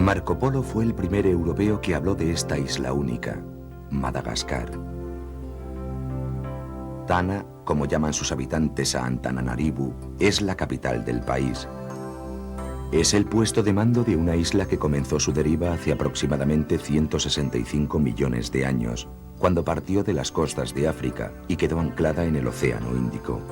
Marco Polo fue el primer europeo que habló de esta isla única, Madagascar. Tana, como llaman sus habitantes a Antananarivo, es la capital del país. Es el puesto de mando de una isla que comenzó su deriva hace aproximadamente 165 millones de años, cuando partió de las costas de África y quedó anclada en el Océano Índico.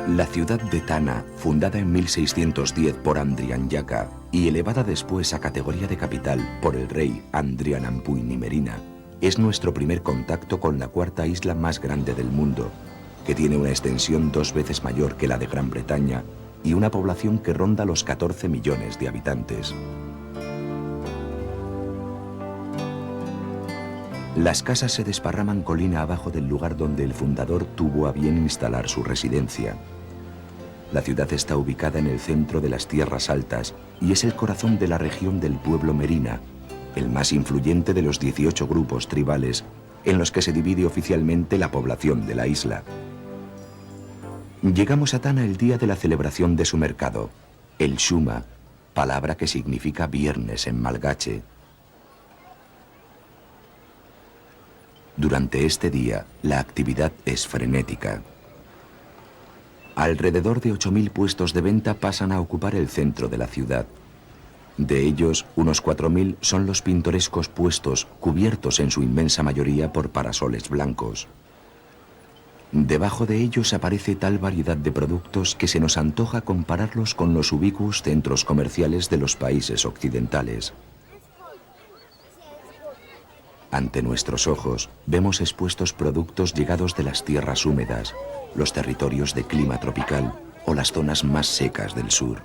La ciudad de Tana, fundada en 1610 por Andrian Yaka y elevada después a categoría de capital por el rey Andrian Ampuinimerina, es nuestro primer contacto con la cuarta isla más grande del mundo, que tiene una extensión 2 veces mayor que la de Gran Bretaña y una población que ronda los 14 millones de habitantes. Las casas se desparraman colina abajo del lugar donde el fundador tuvo a bien instalar su residencia. La ciudad está ubicada en el centro de las tierras altas y es el corazón de la región del pueblo Merina, el más influyente de los 18 grupos tribales en los que se divide oficialmente la población de la isla. Llegamos a Tana el día de la celebración de su mercado, el Shuma, palabra que significa viernes en malgache. Durante este día, la actividad es frenética. Alrededor de 8.000 puestos de venta pasan a ocupar el centro de la ciudad. De ellos, unos 4.000 son los pintorescos puestos cubiertos en su inmensa mayoría por parasoles blancos. Debajo de ellos aparece tal variedad de productos que se nos antoja compararlos con los ubicuos centros comerciales de los países occidentales. Ante nuestros ojos, vemos expuestos productos llegados de las tierras húmedas, los territorios de clima tropical o las zonas más secas del sur.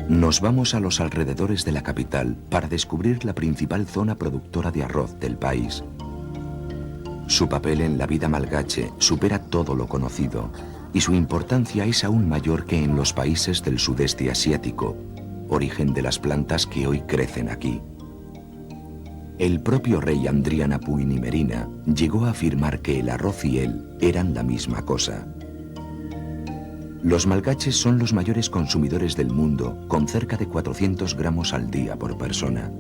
Nos vamos a los alrededores de la capital para descubrir la principal zona productora de arroz del país. Su papel en la vida malgache supera todo lo conocido y su importancia es aún mayor que en los países del sudeste asiático, origen de las plantas que hoy crecen aquí. El propio rey Andrian Ampuinimerina llegó a afirmar que el arroz y él eran la misma cosa. Los malgaches son los mayores consumidores del mundo, con cerca de 400 gramos al día por persona.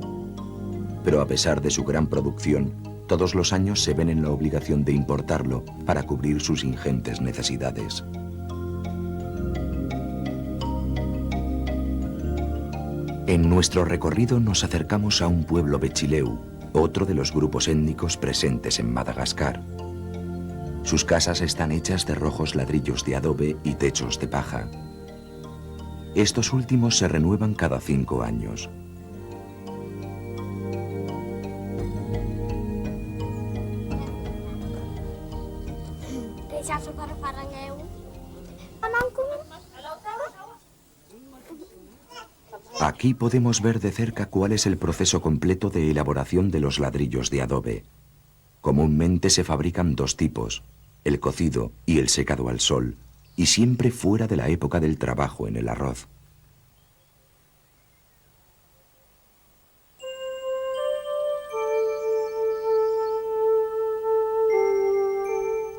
Pero a pesar de su gran producción, todos los años se ven en la obligación de importarlo para cubrir sus ingentes necesidades. En nuestro recorrido nos acercamos a un pueblo Bechileu, otro de los grupos étnicos presentes en Madagascar. Sus casas están hechas de rojos ladrillos de adobe y techos de paja. Estos últimos se renuevan cada 5 años. Aquí podemos ver de cerca cuál es el proceso completo de elaboración de los ladrillos de adobe. Comúnmente se fabrican 2 tipos, el cocido y el secado al sol, y siempre fuera de la época del trabajo en el arroz.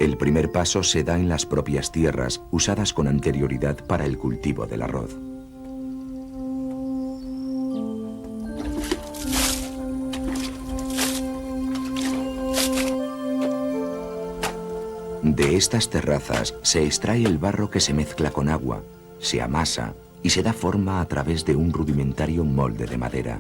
El primer paso se da en las propias tierras, usadas con anterioridad para el cultivo del arroz. De estas terrazas se extrae el barro que se mezcla con agua, se amasa y se da forma a través de un rudimentario molde de madera.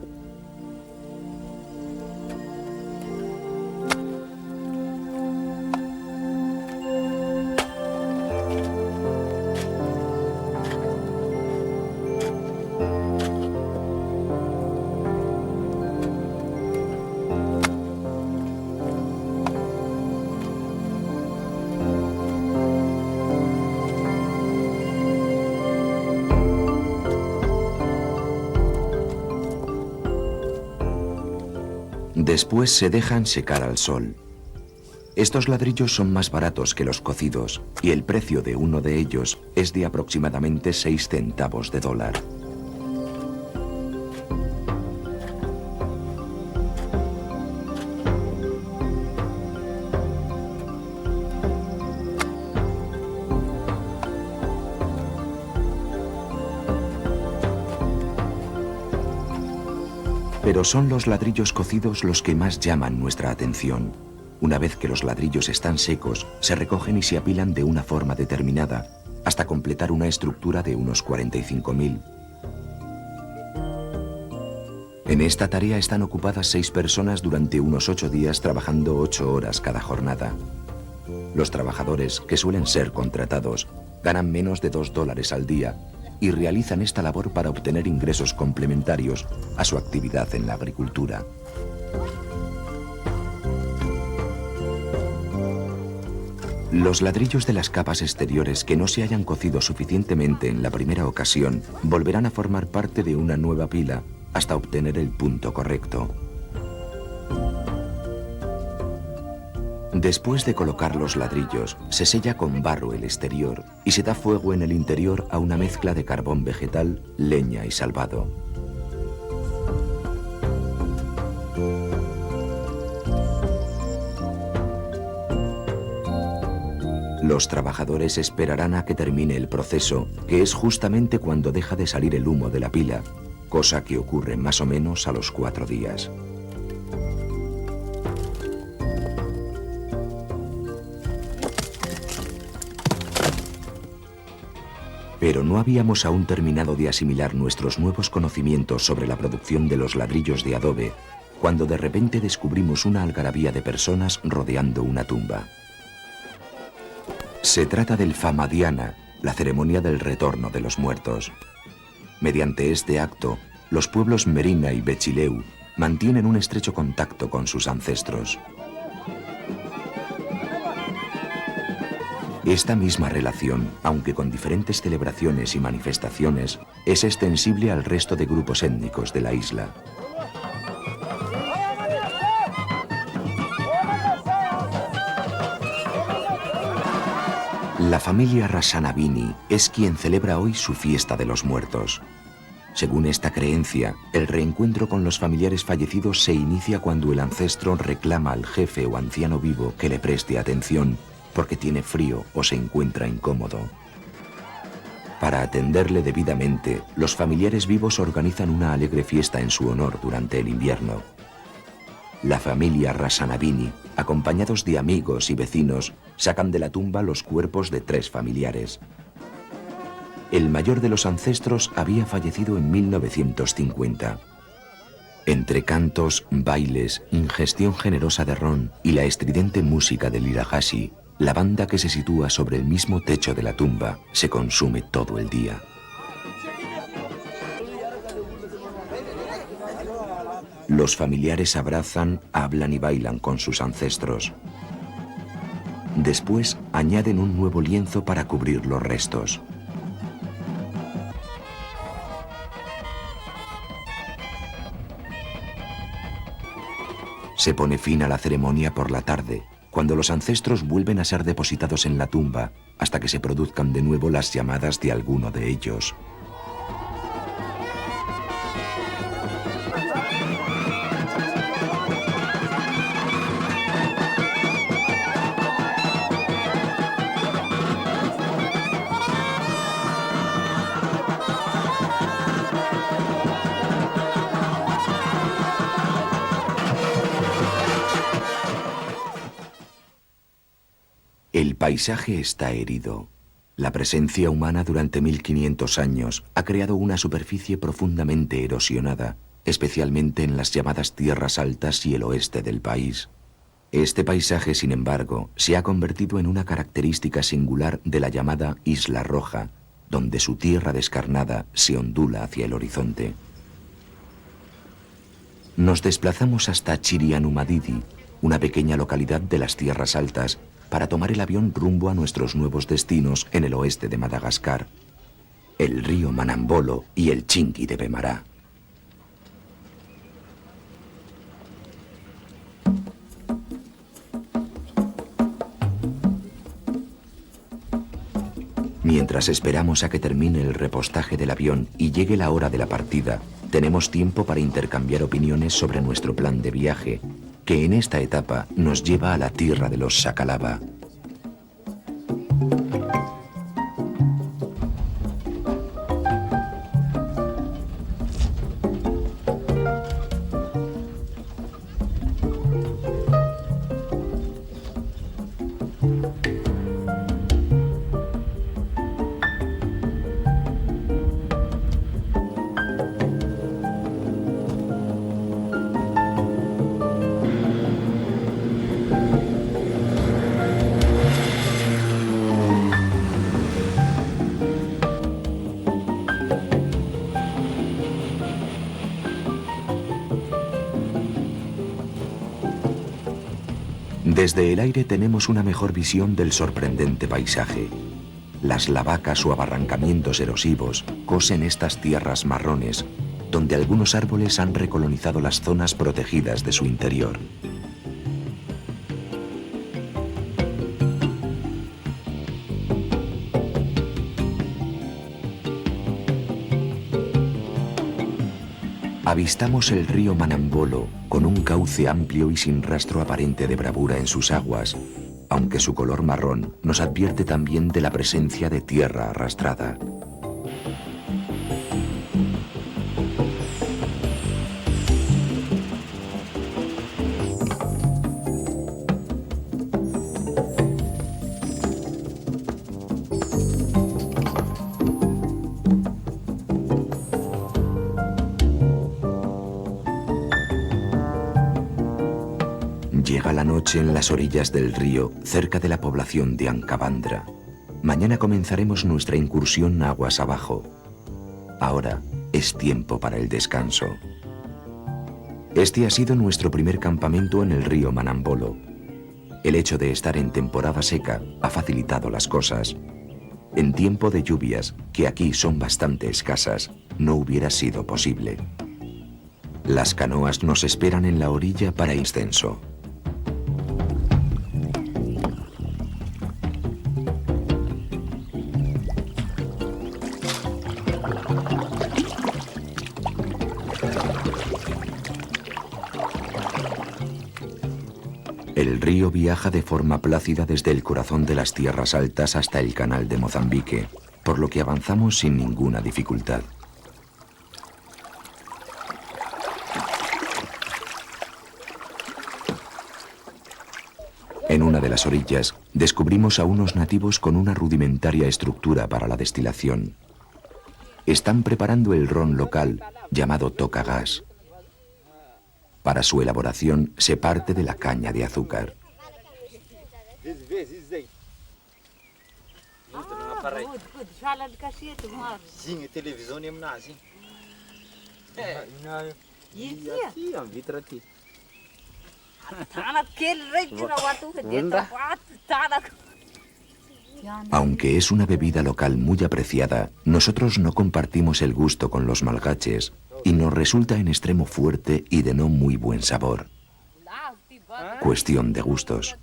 Después se dejan secar al sol. Estos ladrillos son más baratos que los cocidos y el precio de uno de ellos es de aproximadamente 6 centavos de dólar. Pero son los ladrillos cocidos los que más llaman nuestra atención. Una vez que los ladrillos están secos, se recogen y se apilan de una forma determinada, hasta completar una estructura de unos 45.000. En esta tarea están ocupadas 6 personas durante unos 8 días trabajando 8 horas cada jornada. Los trabajadores, que suelen ser contratados, ganan menos de $2 al día y realizan esta labor para obtener ingresos complementarios a su actividad en la agricultura. Los ladrillos de las capas exteriores que no se hayan cocido suficientemente en la primera ocasión volverán a formar parte de una nueva pila hasta obtener el punto correcto. Después de colocar los ladrillos, se sella con barro el exterior y se da fuego en el interior a una mezcla de carbón vegetal, leña y salvado. Los trabajadores esperarán a que termine el proceso, que es justamente cuando deja de salir el humo de la pila, cosa que ocurre más o menos a los 4 días. Pero no habíamos aún terminado de asimilar nuestros nuevos conocimientos sobre la producción de los ladrillos de adobe, cuando de repente descubrimos una algarabía de personas rodeando una tumba. Se trata del Famadiana, la ceremonia del retorno de los muertos. Mediante este acto, los pueblos Merina y Bechileu mantienen un estrecho contacto con sus ancestros. Esta misma relación, aunque con diferentes celebraciones y manifestaciones, es extensible al resto de grupos étnicos de la isla. La familia Rasanabini es quien celebra hoy su fiesta de los muertos. Según esta creencia, el reencuentro con los familiares fallecidos se inicia cuando el ancestro reclama al jefe o anciano vivo que le preste atención porque tiene frío o se encuentra incómodo. Para atenderle debidamente, los familiares vivos organizan una alegre fiesta en su honor durante el invierno. La familia Rasanabini, acompañados de amigos y vecinos, sacan de la tumba los cuerpos de 3 familiares. El mayor de los ancestros había fallecido en 1950. Entre cantos, bailes, ingestión generosa de ron y la estridente música del Irahashi, la banda que se sitúa sobre el mismo techo de la tumba se consume todo el día. Los familiares abrazan, hablan y bailan con sus ancestros. Después añaden un nuevo lienzo para cubrir los restos. Se pone fin a la ceremonia por la tarde, cuando los ancestros vuelven a ser depositados en la tumba hasta que se produzcan de nuevo las llamadas de alguno de ellos. El paisaje está herido. La presencia humana durante 1500 años ha creado una superficie profundamente erosionada, especialmente en las llamadas tierras altas y el oeste del país. Este paisaje, sin embargo, se ha convertido en una característica singular de la llamada Isla Roja, donde su tierra descarnada se ondula hacia el horizonte. Nos desplazamos hasta Chirianumadidi, una pequeña localidad de las tierras altas, para tomar el avión rumbo a nuestros nuevos destinos en el oeste de Madagascar, el río Manambolo y el Chinqui de Bemará. Mientras esperamos a que termine el repostaje del avión y llegue la hora de la partida, tenemos tiempo para intercambiar opiniones sobre nuestro plan de viaje, que en esta etapa nos lleva a la tierra de los Sakalava. Desde el aire tenemos una mejor visión del sorprendente paisaje. Las lavacas o abarrancamientos erosivos cosen estas tierras marrones, donde algunos árboles han recolonizado las zonas protegidas de su interior. Avistamos el río Manambolo, con un cauce amplio y sin rastro aparente de bravura en sus aguas, aunque su color marrón nos advierte también de la presencia de tierra arrastrada. Llega la noche en las orillas del río, cerca de la población de Ancabandra. Mañana comenzaremos nuestra incursión aguas abajo. Ahora es tiempo para el descanso. Este ha sido nuestro primer campamento en el río Manambolo. El hecho de estar en temporada seca ha facilitado las cosas. En tiempo de lluvias, que aquí son bastante escasas, no hubiera sido posible. Las canoas nos esperan en la orilla para incenso. El río viaja de forma plácida desde el corazón de las tierras altas hasta el canal de Mozambique, por lo que avanzamos sin ninguna dificultad. En una de las orillas, descubrimos a unos nativos con una rudimentaria estructura para la destilación. Están preparando el ron local, llamado tocagas. Para su elaboración se parte de la caña de azúcar. Aunque es una bebida local muy apreciada, nosotros no compartimos el gusto con los malgaches y nos resulta en extremo fuerte y de no muy buen sabor. Cuestión de gustos.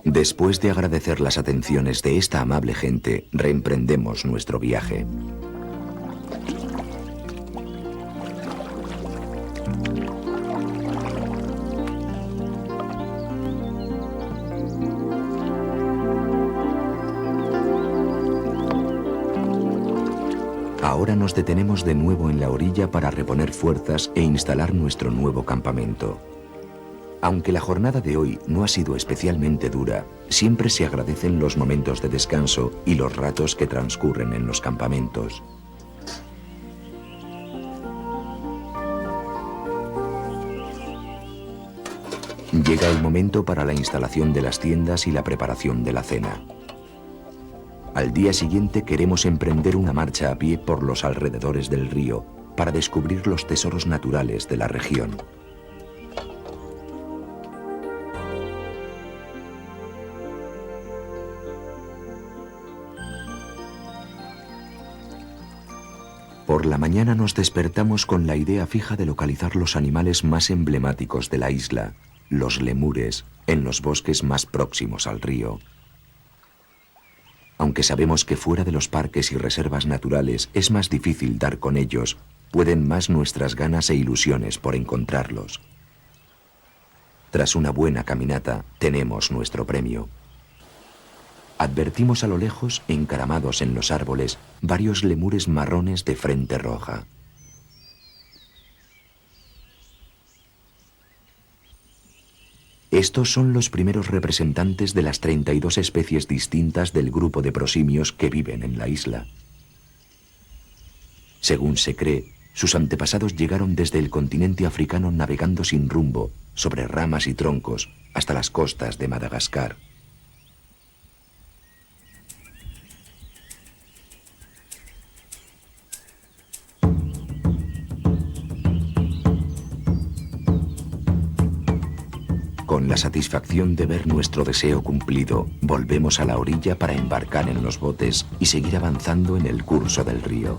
Después de agradecer las atenciones de esta amable gente, reemprendemos nuestro viaje. Ahora nos detenemos de nuevo en la orilla para reponer fuerzas e instalar nuestro nuevo campamento. Aunque la jornada de hoy no ha sido especialmente dura, siempre se agradecen los momentos de descanso y los ratos que transcurren en los campamentos. Llega el momento para la instalación de las tiendas y la preparación de la cena. Al día siguiente queremos emprender una marcha a pie por los alrededores del río para descubrir los tesoros naturales de la región. Por la mañana nos despertamos con la idea fija de localizar los animales más emblemáticos de la isla, los lemures, en los bosques más próximos al río. Aunque sabemos que fuera de los parques y reservas naturales es más difícil dar con ellos, pueden más nuestras ganas e ilusiones por encontrarlos. Tras una buena caminata, tenemos nuestro premio. Advertimos a lo lejos, encaramados en los árboles, varios lemures marrones de frente roja. Estos son los primeros representantes de las 32 especies distintas del grupo de prosimios que viven en la isla. Según se cree, sus antepasados llegaron desde el continente africano navegando sin rumbo, sobre ramas y troncos, hasta las costas de Madagascar. Con la satisfacción de ver nuestro deseo cumplido, volvemos a la orilla para embarcar en los botes y seguir avanzando en el curso del río.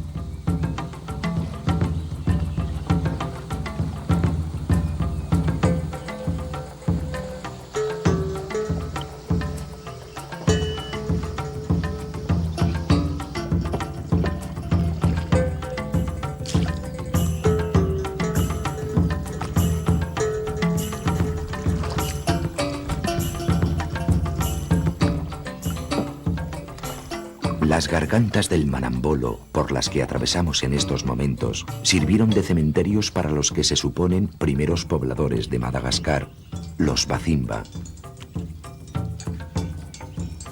Las gargantas del Manambolo, por las que atravesamos en estos momentos, sirvieron de cementerios para los que se suponen primeros pobladores de Madagascar, los Bazimba.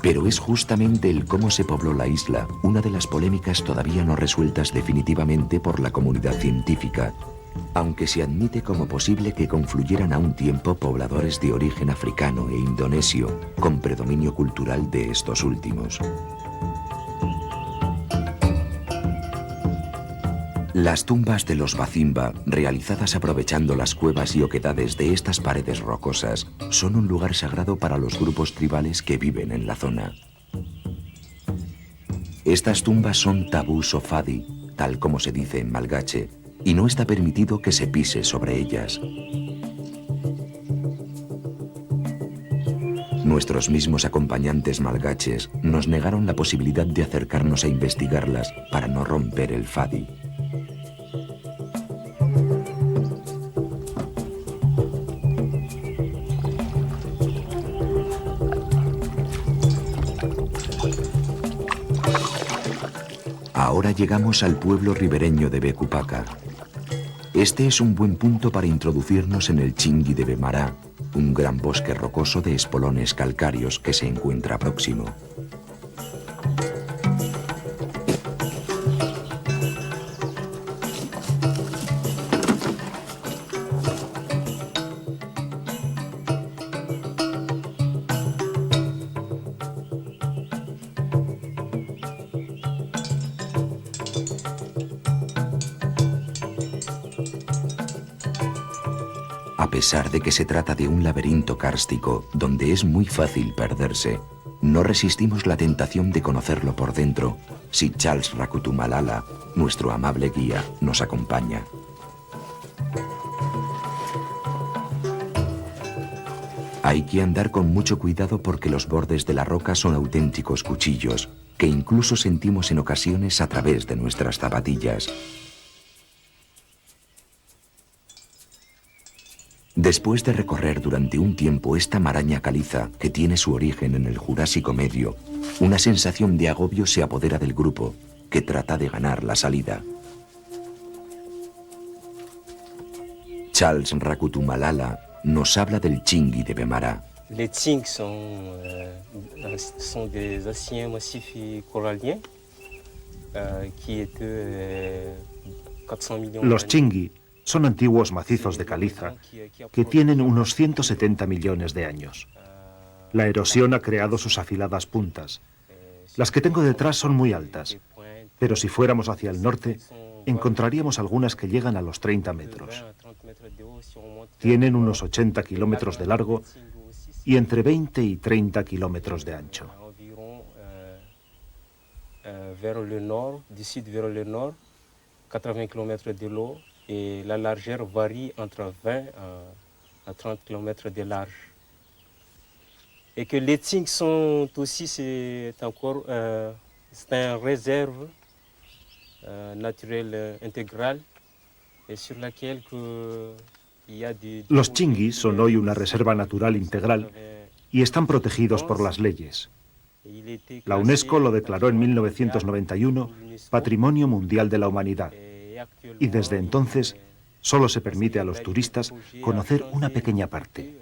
Pero es justamente el cómo se pobló la isla una de las polémicas todavía no resueltas definitivamente por la comunidad científica, aunque se admite como posible que confluyeran a un tiempo pobladores de origen africano e indonesio, con predominio cultural de estos últimos. Las tumbas de los Bazimba, realizadas aprovechando las cuevas y oquedades de estas paredes rocosas, son un lugar sagrado para los grupos tribales que viven en la zona. Estas tumbas son tabús o fadi, tal como se dice en malgache, y no está permitido que se pise sobre ellas. Nuestros mismos acompañantes malgaches nos negaron la posibilidad de acercarnos a investigarlas para no romper el fadi. Ahora llegamos al pueblo ribereño de Becupaca. Este es un buen punto para introducirnos en el Chingui de Bemará, un gran bosque rocoso de espolones calcáreos que se encuentra próximo. A pesar de que se trata de un laberinto kárstico donde es muy fácil perderse, no resistimos la tentación de conocerlo por dentro si Charles Rakutumalala, nuestro amable guía, nos acompaña. Hay que andar con mucho cuidado porque los bordes de la roca son auténticos cuchillos, que incluso sentimos en ocasiones a través de nuestras zapatillas. Después de recorrer durante un tiempo esta maraña caliza que tiene su origen en el Jurásico Medio, una sensación de agobio se apodera del grupo, que trata de ganar la salida. Charles Rakutumalala nos habla del Chingui de Bemará. Les Ching sont des anciens massifs coralliens qui étaient 400 millions. Los Chingui son antiguos macizos de caliza que tienen unos 170 millones de años. La erosión ha creado sus afiladas puntas. Las que tengo detrás son muy altas, pero si fuéramos hacia el norte, encontraríamos algunas que llegan a los 30 metros. Tienen unos 80 kilómetros de largo y entre 20 y 30 kilómetros de ancho. Vers le nord, du sud vers le nord, 80 km de long et la largeur varie entre 20 à 30 km de large. Et que les Tsing sont aussi, c'est une réserve naturelle intégrale et sur laquelle il y a des... Los Chingis son hoy una reserva natural integral y están protegidos por las leyes. La UNESCO lo declaró en 1991 Patrimonio Mundial de la Humanidad y desde entonces solo se permite a los turistas conocer una pequeña parte.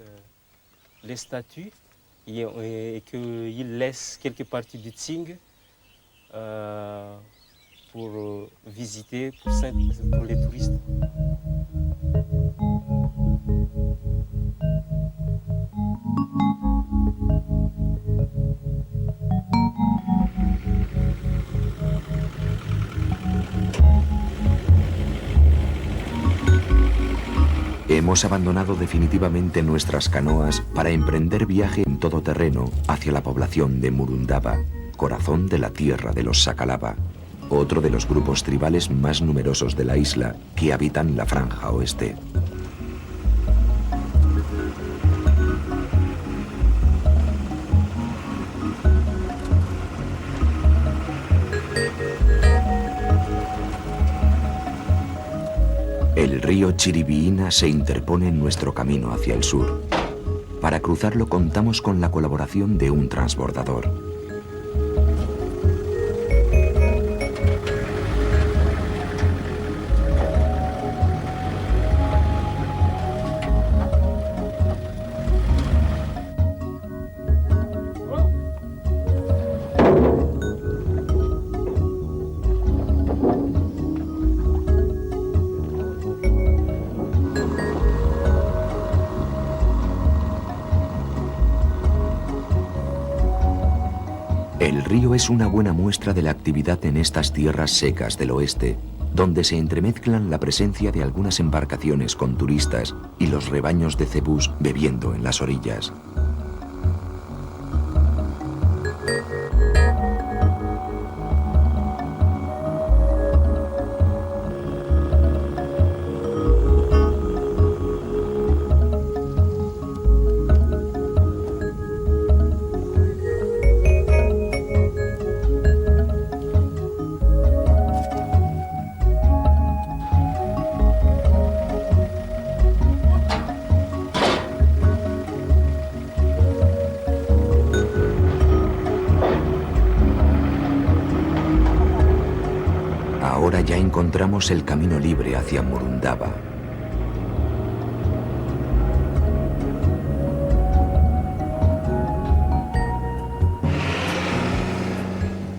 Et qu'il laisse quelques parties du Tsing pour visiter pour les touristes. Hemos abandonado definitivamente nuestras canoas para emprender viaje en todo terreno hacia la población de Murundaba, corazón de la tierra de los Sakalava, otro de los grupos tribales más numerosos de la isla que habitan la franja oeste. El río Chiribiina se interpone en nuestro camino hacia el sur. Para cruzarlo contamos con la colaboración de un transbordador. El río es una buena muestra de la actividad en estas tierras secas del oeste, donde se entremezclan la presencia de algunas embarcaciones con turistas y los rebaños de cebús bebiendo en las orillas. Ahora ya encontramos el camino libre hacia Murundaba.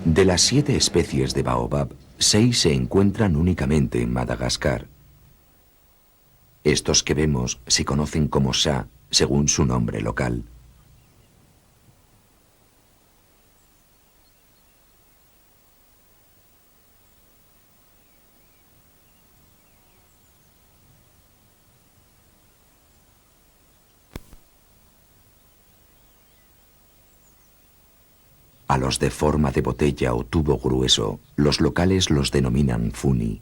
De las 7 especies de baobab, 6 se encuentran únicamente en Madagascar. Estos que vemos se conocen como sha, según su nombre local. A los de forma de botella o tubo grueso, los locales los denominan funi.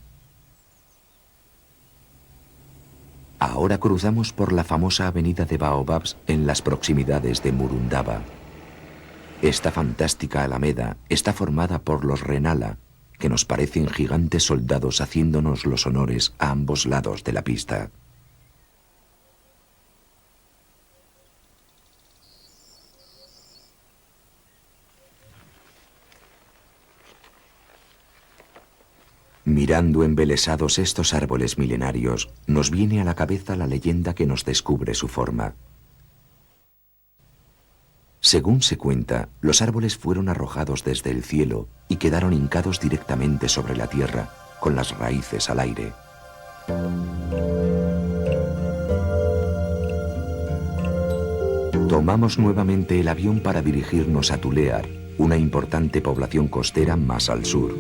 Ahora cruzamos por la famosa avenida de baobabs en las proximidades de Murundaba. Esta fantástica alameda está formada por los renala, que nos parecen gigantes soldados haciéndonos los honores a ambos lados de la pista. Mirando embelesados estos árboles milenarios, nos viene a la cabeza la leyenda que nos descubre su forma. Según se cuenta, los árboles fueron arrojados desde el cielo y quedaron hincados directamente sobre la tierra, con las raíces al aire. Tomamos nuevamente el avión para dirigirnos a Tulear, una importante población costera más al sur.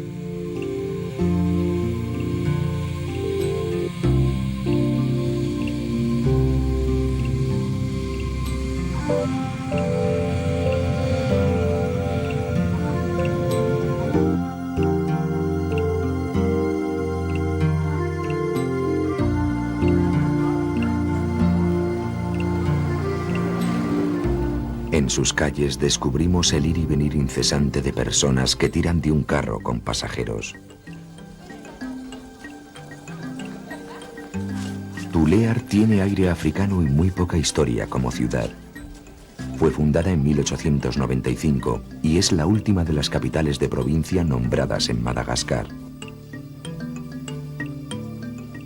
En sus calles descubrimos el ir y venir incesante de personas que tiran de un carro con pasajeros. Tulear tiene aire africano y muy poca historia como ciudad. Fue fundada en 1895 y es la última de las capitales de provincia nombradas en Madagascar.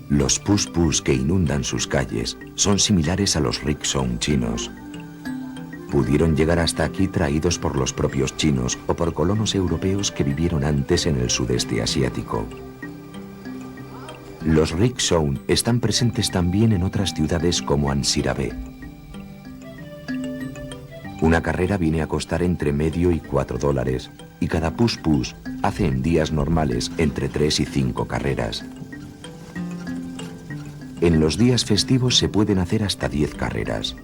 Los pus-pus que inundan sus calles son similares a los rickshaw chinos. Pudieron llegar hasta aquí traídos por los propios chinos o por colonos europeos que vivieron antes en el sudeste asiático. Los rickshaw están presentes también en otras ciudades como Ansirabe. Una carrera viene a costar entre medio y $4 y cada pus-pus hace en días normales entre 3 y 5 carreras. En los días festivos se pueden hacer hasta 10 carreras.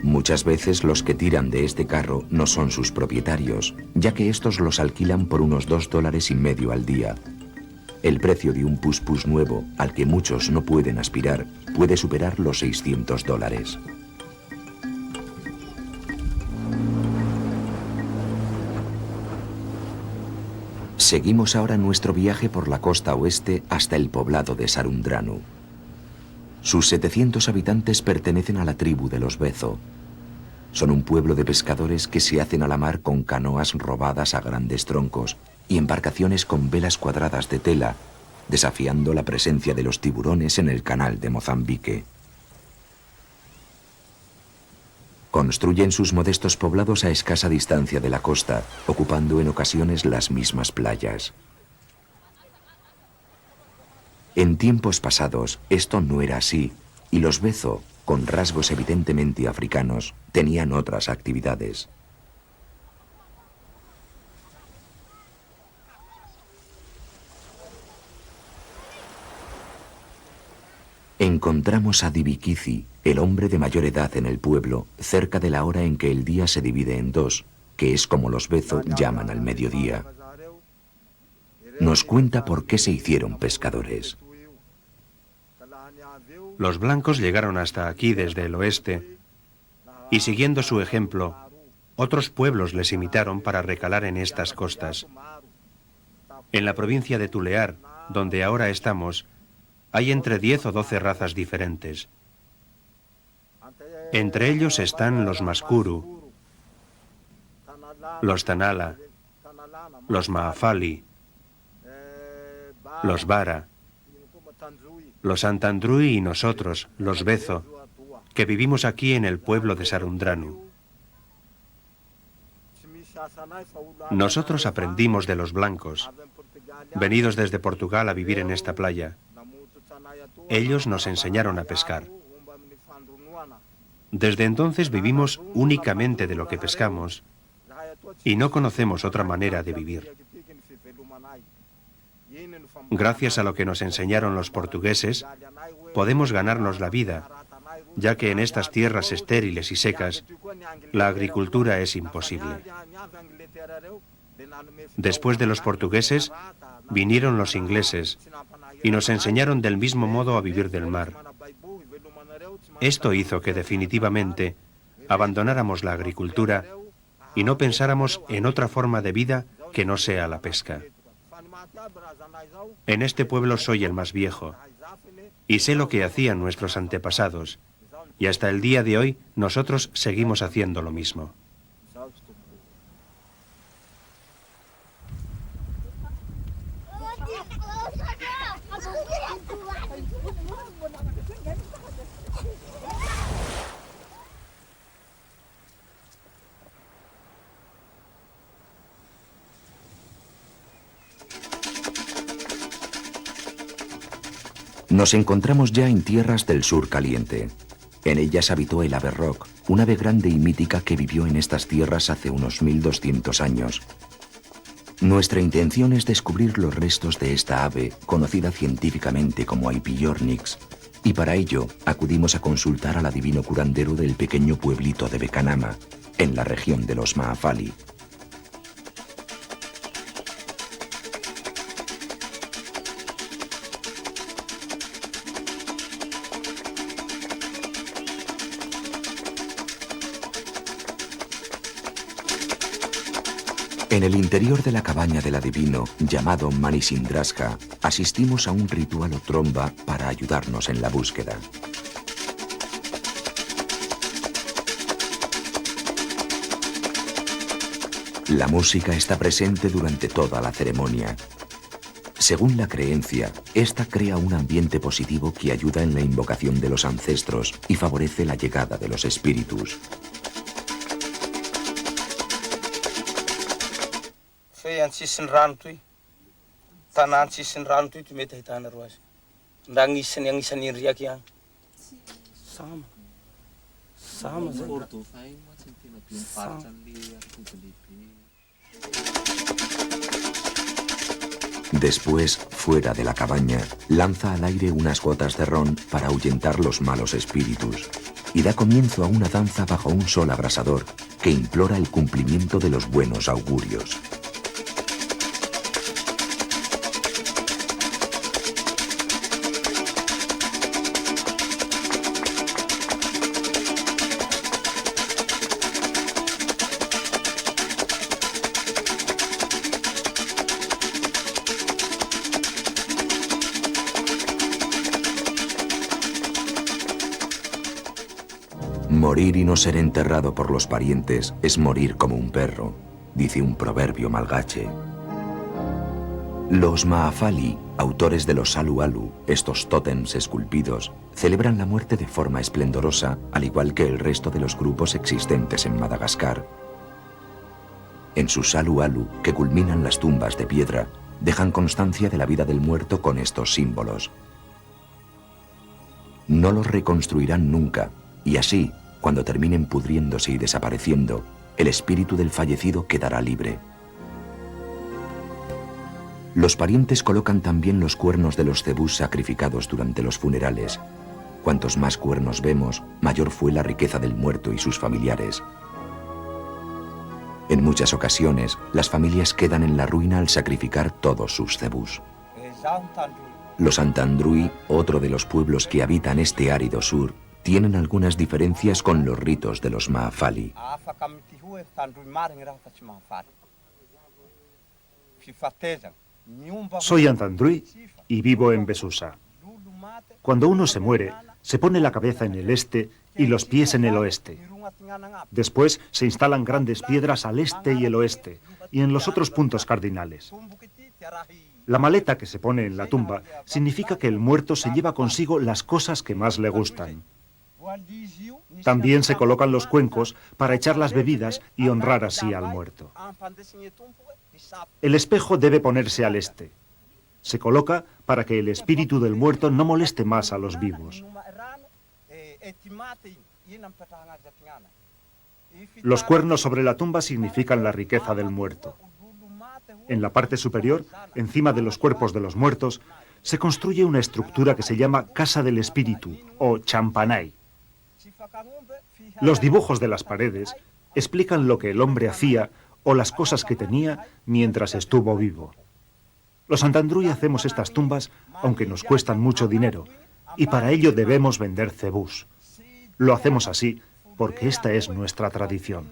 Muchas veces los que tiran de este carro no son sus propietarios, ya que estos los alquilan por unos $2.50 al día. El precio de un pus-pus nuevo, al que muchos no pueden aspirar, puede superar los $600. Seguimos ahora nuestro viaje por la costa oeste hasta el poblado de Sarundranu. Sus 700 habitantes pertenecen a la tribu de los Bezo. Son un pueblo de pescadores que se hacen a la mar con canoas robadas a grandes troncos y embarcaciones con velas cuadradas de tela, desafiando la presencia de los tiburones en el canal de Mozambique. Construyen sus modestos poblados a escasa distancia de la costa, ocupando en ocasiones las mismas playas. En tiempos pasados, esto no era así, y los Bezo, con rasgos evidentemente africanos, tenían otras actividades. Encontramos a Dibikizi, el hombre de mayor edad en el pueblo, cerca de la hora en que el día se divide en dos, que es como los Bezo llaman al mediodía. Nos cuenta por qué se hicieron pescadores. Los blancos llegaron hasta aquí desde el oeste y, siguiendo su ejemplo, otros pueblos les imitaron para recalar en estas costas. En la provincia de Tulear, donde ahora estamos, hay entre 10 o 12 razas diferentes. Entre ellos están los Maskuru, los Tanala, los Maafali, los Bara, los Antandrui y nosotros, los Bezo, que vivimos aquí en el pueblo de Sarundranu. Nosotros aprendimos de los blancos, venidos desde Portugal a vivir en esta playa. Ellos nos enseñaron a pescar. Desde entonces vivimos únicamente de lo que pescamos y no conocemos otra manera de vivir. Gracias a lo que nos enseñaron los portugueses, podemos ganarnos la vida, ya que en estas tierras estériles y secas, la agricultura es imposible. Después de los portugueses, vinieron los ingleses y nos enseñaron del mismo modo a vivir del mar. Esto hizo que definitivamente abandonáramos la agricultura y no pensáramos en otra forma de vida que no sea la pesca. En este pueblo soy el más viejo y sé lo que hacían nuestros antepasados, y hasta el día de hoy nosotros seguimos haciendo lo mismo. Nos encontramos ya en tierras del sur caliente. En ellas habitó el ave roc, un ave grande y mítica que vivió en estas tierras hace unos 1200 años. Nuestra intención es descubrir los restos de esta ave, conocida científicamente como Aipillornix, y para ello acudimos a consultar al adivino curandero del pequeño pueblito de Becanama, en la región de los Maafali. En el interior de la cabaña del adivino, llamado Manisindraska, asistimos a un ritual o tromba para ayudarnos en la búsqueda. La música está presente durante toda la ceremonia. Según la creencia, esta crea un ambiente positivo que ayuda en la invocación de los ancestros y favorece la llegada de los espíritus. Después, fuera de la cabaña, lanza al aire unas gotas de ron para ahuyentar los malos espíritus y da comienzo a una danza bajo un sol abrasador que implora el cumplimiento de los buenos augurios. Morir y no ser enterrado por los parientes es morir como un perro, dice un proverbio malgache. Los Maafali, autores de los Alu Alu, estos tótems esculpidos, celebran la muerte de forma esplendorosa, al igual que el resto de los grupos existentes en Madagascar. En sus Alu Alu, que culminan las tumbas de piedra, dejan constancia de la vida del muerto con estos símbolos. No los reconstruirán nunca, y así, cuando terminen pudriéndose y desapareciendo, el espíritu del fallecido quedará libre. Los parientes colocan también los cuernos de los cebús sacrificados durante los funerales. Cuantos más cuernos vemos, mayor fue la riqueza del muerto y sus familiares. En muchas ocasiones, las familias quedan en la ruina al sacrificar todos sus cebús. Los Antandrui, otro de los pueblos que habitan este árido sur, tienen algunas diferencias con los ritos de los Maafali. Soy Antandrui y vivo en Besusa. Cuando uno se muere, se pone la cabeza en el este y los pies en el oeste. Después se instalan grandes piedras al este y el oeste, y en los otros puntos cardinales. La maleta que se pone en la tumba significa que el muerto se lleva consigo las cosas que más le gustan. También se colocan los cuencos para echar las bebidas y honrar así al muerto. El espejo debe ponerse al este. Se coloca para que el espíritu del muerto no moleste más a los vivos. Los cuernos sobre la tumba significan la riqueza del muerto. En la parte superior, encima de los cuerpos de los muertos, se construye una estructura que se llama Casa del Espíritu o Champanay. Los dibujos de las paredes explican lo que el hombre hacía o las cosas que tenía mientras estuvo vivo. Los Antandrui hacemos estas tumbas aunque nos cuestan mucho dinero y para ello debemos vender cebús. Lo hacemos así porque esta es nuestra tradición.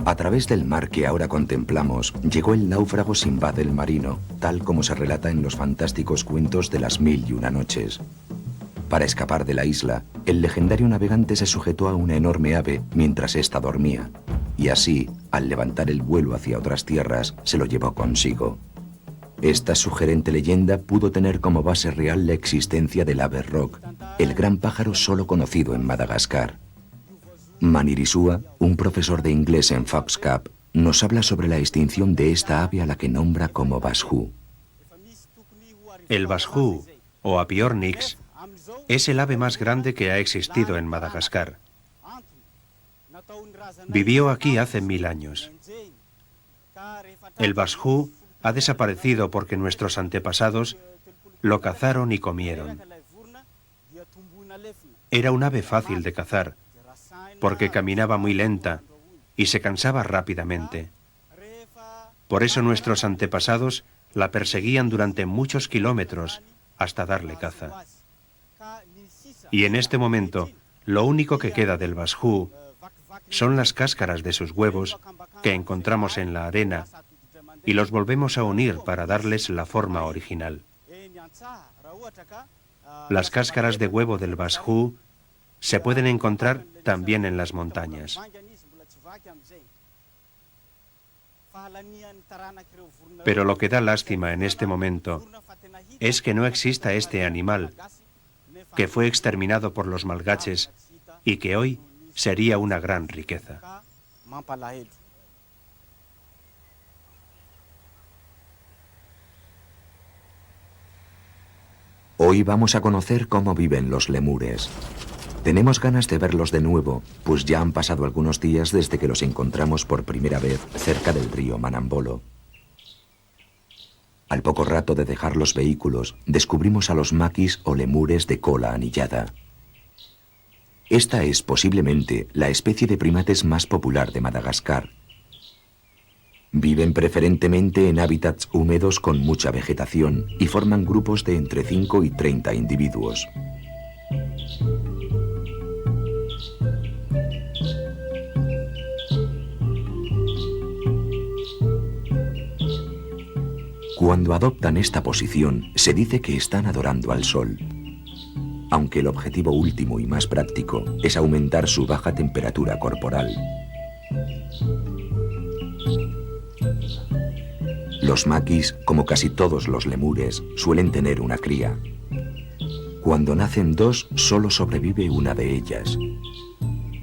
A través del mar que ahora contemplamos, llegó el náufrago Sinbad el marino, tal como se relata en los fantásticos cuentos de las 1001 noches. Para escapar de la isla, el legendario navegante se sujetó a una enorme ave mientras ésta dormía, y así, al levantar el vuelo hacia otras tierras, se lo llevó consigo. Esta sugerente leyenda pudo tener como base real la existencia del ave roc, el gran pájaro solo conocido en Madagascar. Manirisua, un profesor de inglés en Foxcap, nos habla sobre la extinción de esta ave a la que nombra como basjú. El basjú, o apiornix, es el ave más grande que ha existido en Madagascar. Vivió aquí hace 1000 años. El basjú ha desaparecido porque nuestros antepasados lo cazaron y comieron. Era un ave fácil de cazar, porque caminaba muy lenta y se cansaba rápidamente. Por eso nuestros antepasados la perseguían durante muchos kilómetros hasta darle caza. Y en este momento, lo único que queda del basjú son las cáscaras de sus huevos que encontramos en la arena y los volvemos a unir para darles la forma original. Las cáscaras de huevo del basjú se pueden encontrar también en las montañas. Pero lo que da lástima en este momento es que no exista este animal, que fue exterminado por los malgaches y que hoy sería una gran riqueza. Hoy vamos a conocer cómo viven los lemures. Tenemos ganas de verlos de nuevo, pues ya han pasado algunos días desde que los encontramos por primera vez cerca del río Manambolo. Al poco rato de dejar los vehículos, descubrimos a los maquis o lemures de cola anillada. Esta es posiblemente la especie de primates más popular de Madagascar. Viven preferentemente en hábitats húmedos con mucha vegetación y forman grupos de entre 5 y 30 individuos. Cuando adoptan esta posición, se dice que están adorando al sol, aunque el objetivo último y más práctico es aumentar su baja temperatura corporal. Los maquis, como casi todos los lemures, suelen tener una cría. Cuando nacen dos, solo sobrevive una de ellas.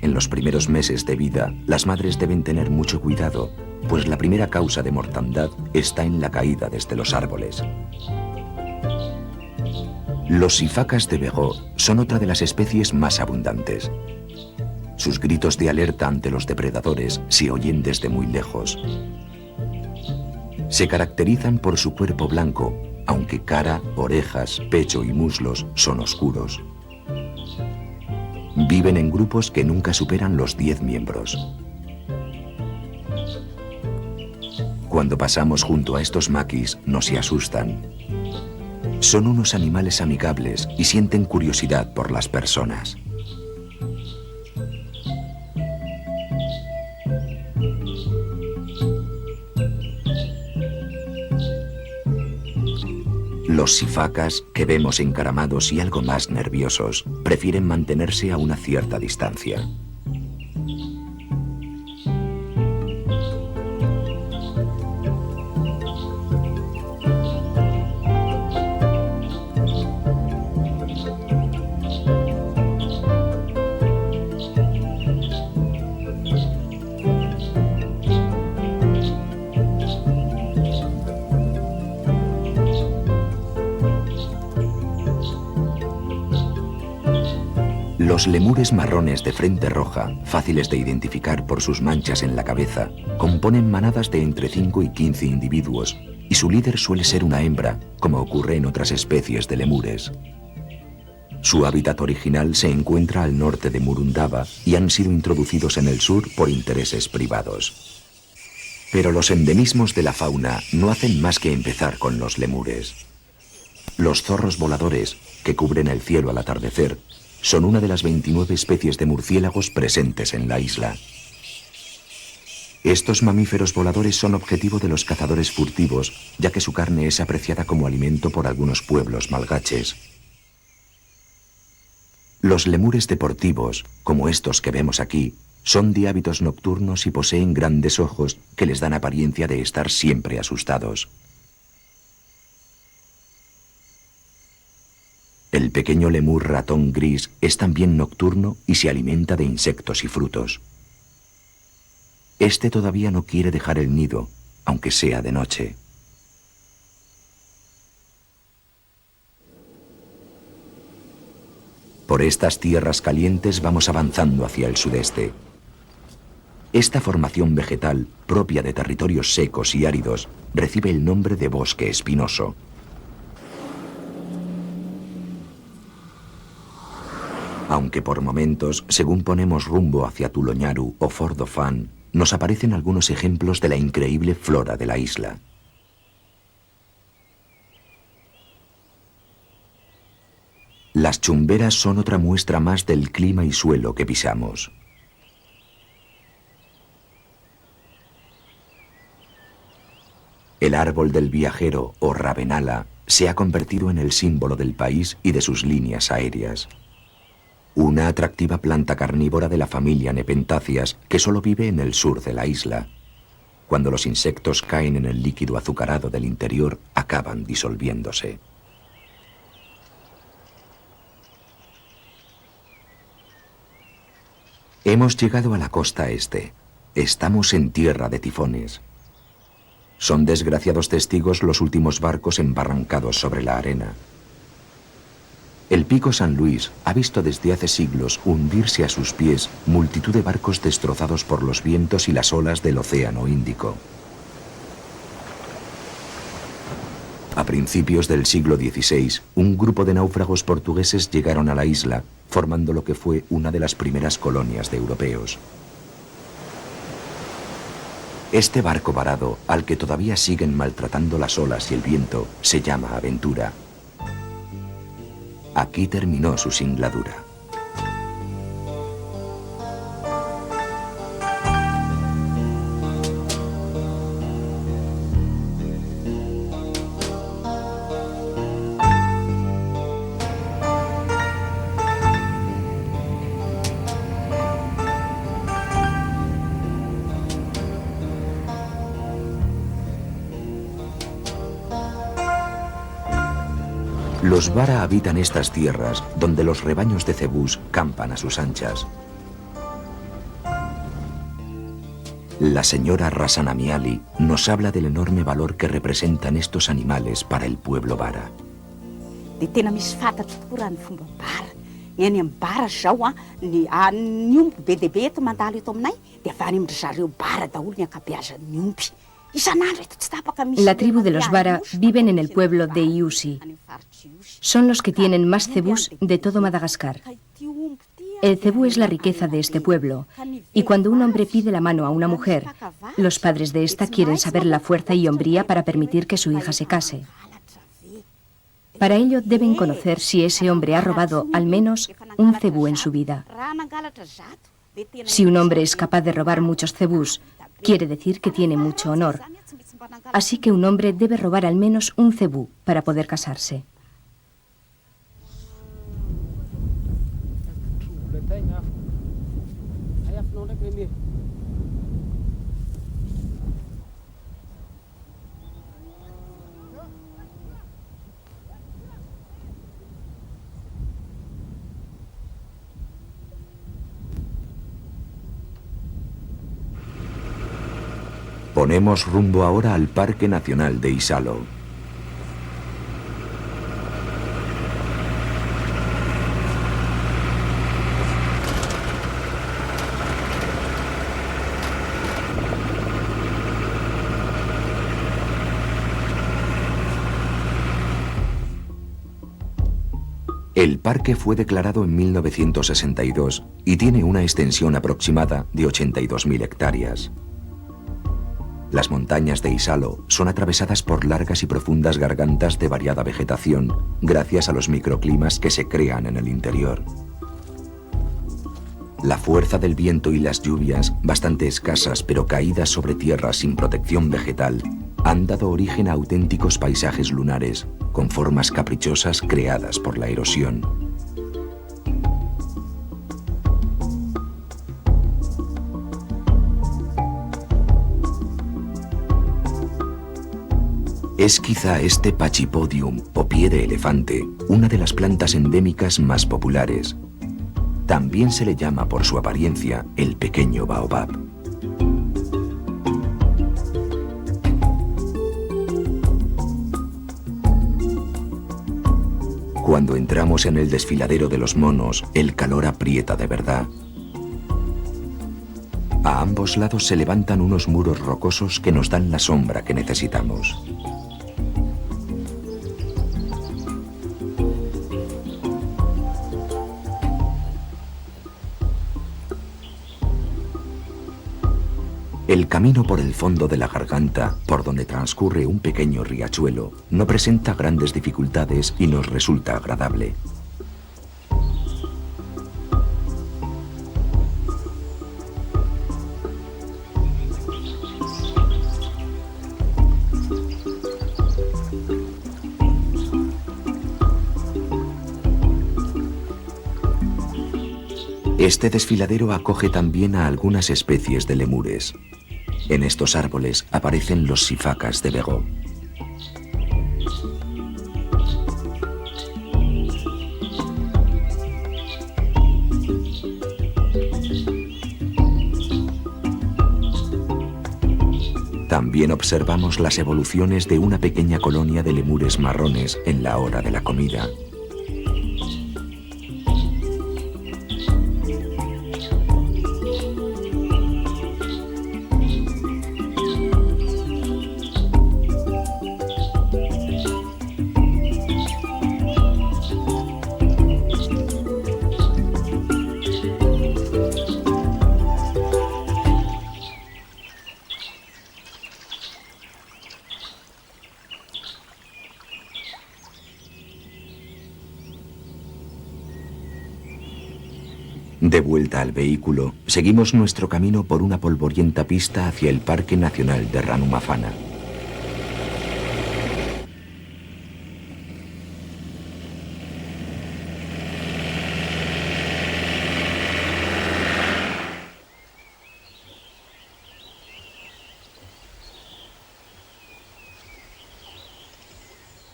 En los primeros meses de vida, las madres deben tener mucho cuidado, pues la primera causa de mortandad está en la caída desde los árboles. Los sifacas de Begó son otra de las especies más abundantes. Sus gritos de alerta ante los depredadores se oyen desde muy lejos. Se caracterizan por su cuerpo blanco, aunque cara, orejas, pecho y muslos son oscuros. Viven en grupos que nunca superan los 10 miembros. Cuando pasamos junto a estos maquis, no se asustan. Son unos animales amigables y sienten curiosidad por las personas. Los sifacas, que vemos encaramados y algo más nerviosos, prefieren mantenerse a una cierta distancia. Los lemures marrones de frente roja, fáciles de identificar por sus manchas en la cabeza, componen manadas de entre 5 y 15 individuos, y su líder suele ser una hembra, como ocurre en otras especies de lemures. Su hábitat original se encuentra al norte de Murundaba y han sido introducidos en el sur por intereses privados. Pero los endemismos de la fauna no hacen más que empezar con los lemures. Los zorros voladores, que cubren el cielo al atardecer, son una de las 29 especies de murciélagos presentes en la isla. Estos mamíferos voladores son objetivo de los cazadores furtivos, ya que su carne es apreciada como alimento por algunos pueblos malgaches. Los lemures deportivos, como estos que vemos aquí, son de hábitos nocturnos y poseen grandes ojos que les dan apariencia de estar siempre asustados. El pequeño lemur ratón gris es también nocturno y se alimenta de insectos y frutos. Este todavía no quiere dejar el nido, aunque sea de noche. Por estas tierras calientes vamos avanzando hacia el sudeste. Esta formación vegetal, propia de territorios secos y áridos, recibe el nombre de bosque espinoso. Aunque por momentos, según ponemos rumbo hacia Tuloñaru o Fordofán, nos aparecen algunos ejemplos de la increíble flora de la isla. Las chumberas son otra muestra más del clima y suelo que pisamos. El árbol del viajero, o ravenala, se ha convertido en el símbolo del país y de sus líneas aéreas. Una atractiva planta carnívora de la familia Nepenthaceae que solo vive en el sur de la isla. Cuando los insectos caen en el líquido azucarado del interior, acaban disolviéndose. Hemos llegado a la costa este. Estamos en tierra de tifones. Son desgraciados testigos los últimos barcos embarrancados sobre la arena. El pico San Luis ha visto desde hace siglos hundirse a sus pies multitud de barcos destrozados por los vientos y las olas del Océano Índico. A principios del siglo XVI, un grupo de náufragos portugueses llegaron a la isla, formando lo que fue una de las primeras colonias de europeos. Este barco varado, al que todavía siguen maltratando las olas y el viento, se llama Aventura. Aquí terminó su singladura. Los Vara habitan estas tierras donde los rebaños de cebús campan a sus anchas. La señora Rasanamiali nos habla del enorme valor que representan estos animales para el pueblo Vara. La tribu de los Vara viven en el pueblo de Iusi. Son los que tienen más cebús de todo Madagascar. El cebú es la riqueza de este pueblo, y cuando un hombre pide la mano a una mujer, los padres de esta quieren saber la fuerza y hombría para permitir que su hija se case. Para ello deben conocer si ese hombre ha robado al menos un cebú en su vida. Si un hombre es capaz de robar muchos cebús, quiere decir que tiene mucho honor. Así que un hombre debe robar al menos un cebú para poder casarse. Ponemos rumbo ahora al Parque Nacional de Isalo. El parque fue declarado en 1962 y tiene una extensión aproximada de 82.000 hectáreas. Las montañas de Isalo son atravesadas por largas y profundas gargantas de variada vegetación, gracias a los microclimas que se crean en el interior. La fuerza del viento y las lluvias, bastante escasas pero caídas sobre tierras sin protección vegetal, han dado origen a auténticos paisajes lunares, con formas caprichosas creadas por la erosión. Es quizá este Pachypodium, o pie de elefante, una de las plantas endémicas más populares. También se le llama por su apariencia el pequeño baobab. Cuando entramos en el desfiladero de los monos, el calor aprieta de verdad. A A ambos lados se levantan unos muros rocosos que nos dan la sombra que necesitamos. El camino por el fondo de la garganta, por donde transcurre un pequeño riachuelo, no presenta grandes dificultades y nos resulta agradable. Este desfiladero acoge también a algunas especies de lemures. En estos árboles aparecen los sifacas de Bego. También observamos las evoluciones de una pequeña colonia de lemures marrones en la hora de la comida. De vuelta al vehículo, seguimos nuestro camino por una polvorienta pista hacia el Parque Nacional de Ranumafana.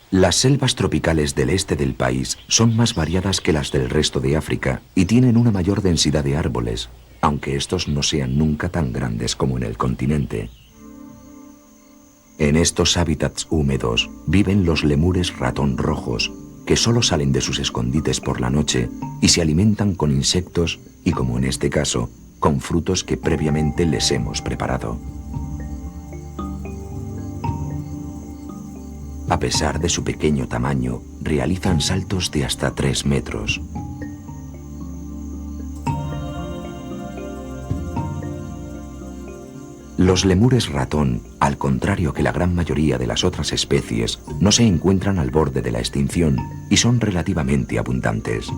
Las selvas tropicales del este del país son más variadas que las del resto de África y tienen una mayor densidad de árboles, aunque estos no sean nunca tan grandes como en el continente. En estos hábitats húmedos viven los lemures ratón rojos, que solo salen de sus escondites por la noche y se alimentan con insectos y, como en este caso, con frutos que previamente les hemos preparado. A pesar de su pequeño tamaño, realizan saltos de hasta 3 metros. Los lemures ratón, al contrario que la gran mayoría de las otras especies, no se encuentran al borde de la extinción y son relativamente abundantes.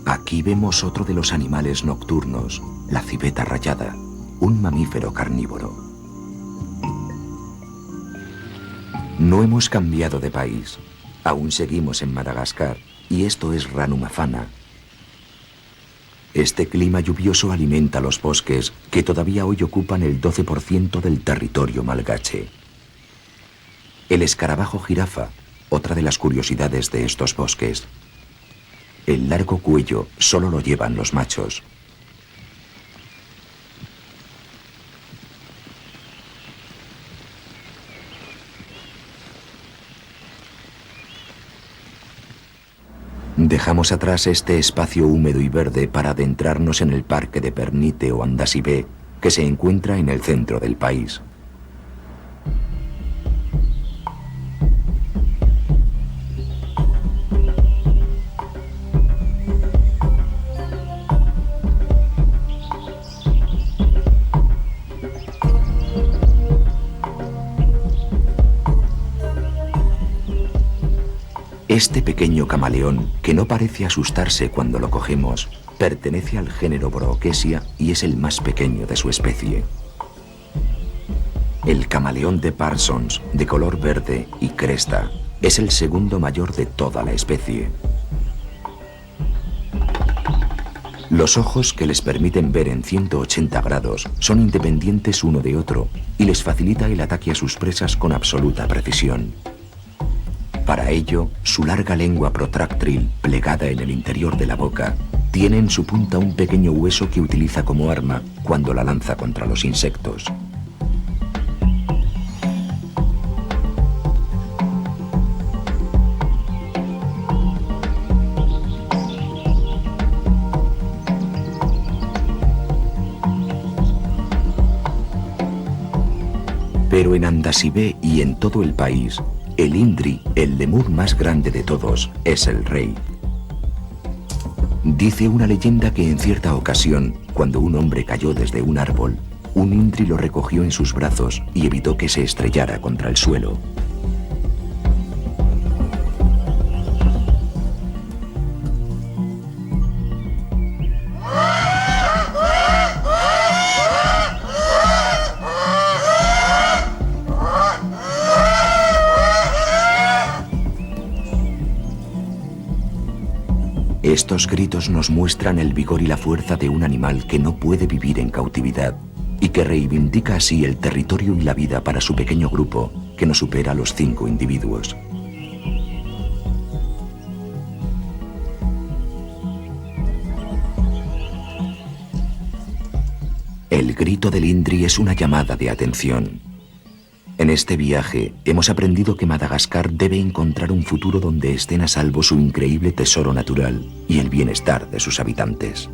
Aquí vemos otro de los animales nocturnos, la civeta rayada, un mamífero carnívoro. No hemos cambiado de país, aún seguimos en Madagascar y esto es Ranumafana. Este clima lluvioso alimenta los bosques que todavía hoy ocupan el 12% del territorio malgache. El escarabajo jirafa, otra de las curiosidades de estos bosques. El largo cuello solo lo llevan los machos. Dejamos atrás este espacio húmedo y verde para adentrarnos en el parque de Pernite o Andasibé, que se encuentra en el centro del país. Este pequeño camaleón, que no parece asustarse cuando lo cogemos, pertenece al género Brookesia y es el más pequeño de su especie. El camaleón de Parsons, de color verde y cresta, es el segundo mayor de toda la especie. Los ojos, que les permiten ver en 180 grados, son independientes uno de otro y les facilita el ataque a sus presas con absoluta precisión. Para ello, su larga lengua protráctil, plegada en el interior de la boca, tiene en su punta un pequeño hueso que utiliza como arma cuando la lanza contra los insectos. Pero en Andasibe y en todo el país, el Indri, el lemur más grande de todos, es el rey. Dice una leyenda que en cierta ocasión, cuando un hombre cayó desde un árbol, un Indri lo recogió en sus brazos y evitó que se estrellara contra el suelo. Estos gritos nos muestran el vigor y la fuerza de un animal que no puede vivir en cautividad y que reivindica así el territorio y la vida para su pequeño grupo, que no supera los 5 individuos. El grito del Indri es una llamada de atención. En este viaje hemos aprendido que Madagascar debe encontrar un futuro donde estén a salvo su increíble tesoro natural y el bienestar de sus habitantes.